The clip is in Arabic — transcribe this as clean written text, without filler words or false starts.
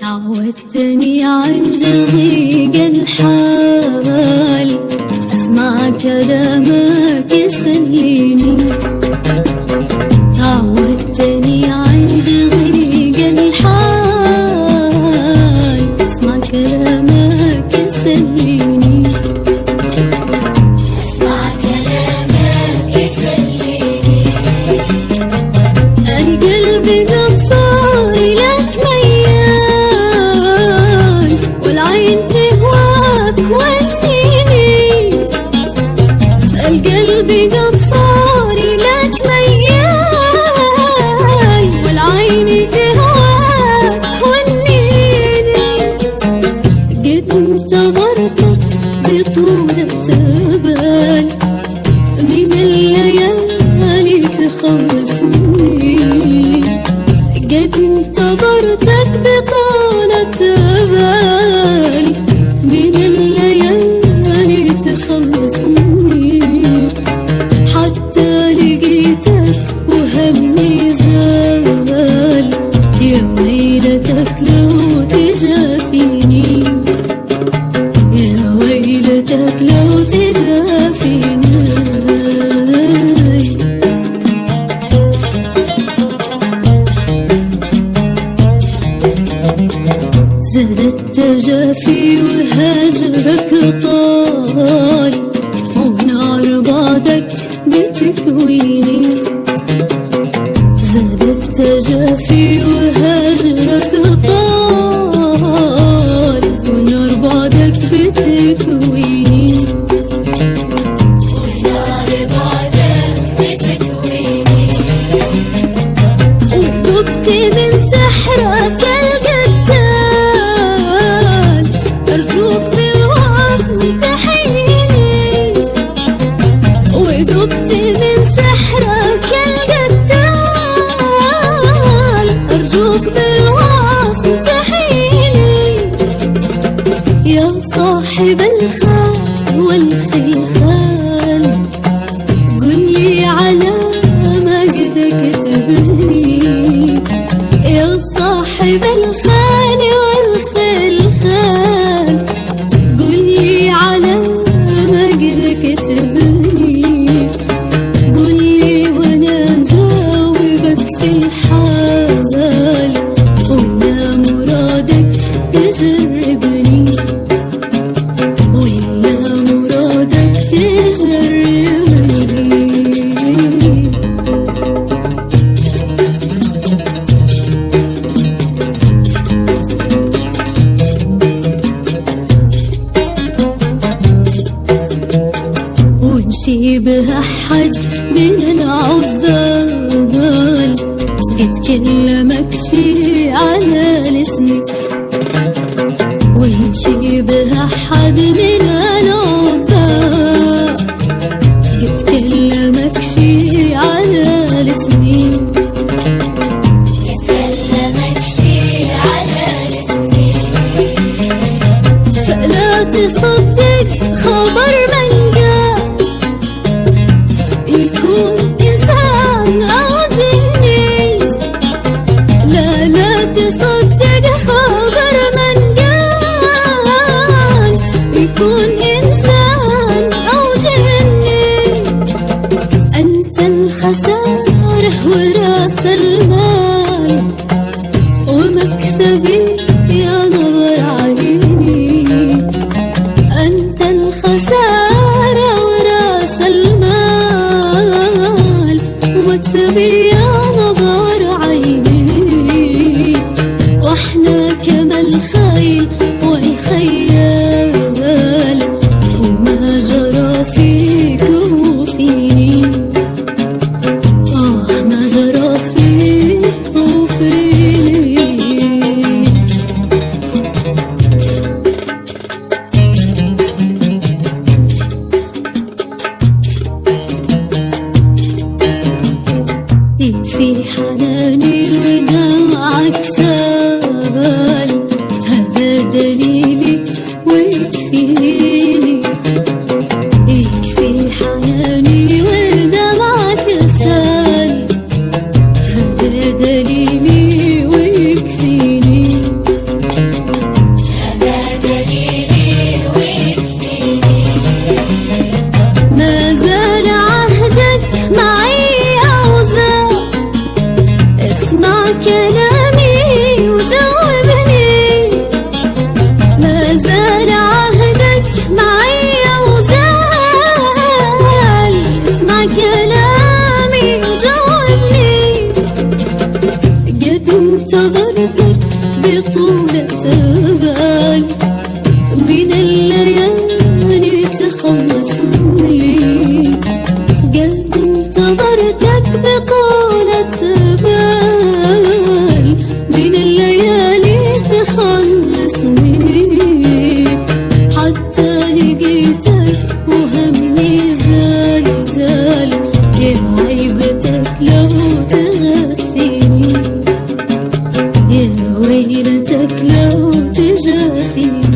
عودتني عند ضيق الحال أسمع كلامك يسليني. عودتني عند ضيق الحال أسمع كلامك يسليني. أسمع كلامك يسليني. القلب قد صار لك ميال والعين تهواك ونيني. القلب قد صار لك ميال والعين تهواك ونيني. قد انتظرتك بطولة بال من الليالي تخلصني. قد انتظرتك بطولة بال من الليالي تخلصني. حتى لقيتك وهمي زال. يا ويلتك لو تجافيني. يا ويلتك لو تجافيني. زاد التجافي وهجرك طال ونار بعدك بتكويني. زاد التجافي وهجرك طال ونار بعدك بتكويني. ونار بعدك بتكويني. وذبت من سحرك القتال أرجوك بالوصل تحييني. وذبت من سحرك القتال أرجوك بالوصل تحييني. يا صاحب الخال والخلخال قولي على مجدك تبني. يا صاحب الخال والخلخال قولي على مجدك تبني. قولي وانا نجاوبك في الحال ولا مرادك تجربني. ولا مرادك تجربني. ونشيبه أحد من العذال يتكلمك شي على لسنك. ونشيبه أحد من العذال يتكلمك شي على لسني. يتكلمك شي على لسني. فلا تصدق خبر من قال يكون إنسان أو جني. لا لا تصدق خبر من قال يكون إنسان أو جني. أنت الخسارة وراس المال ومكسبي يا نظر عيني. أنت الخسارة وراس المال ومكسبي يا نظر عيني. واحنا كما الخيل والخيال وما جرى فيك وفيني. ما جرى فيك وفيني. يكفي حناني ودمعك سال. هذا دليلي ويكفيني. يكفي حناني ودمعك سال. هذا دليلي ويكفيني. بطولة بال، بين الليالي تخلصني، قد انتظرتك بطولة بال، بين الليالي تخلصني، حتى لقيتك وهمي زال زال، يا عيبتك لو تغثيني، يا ويلتك لو تجافيني.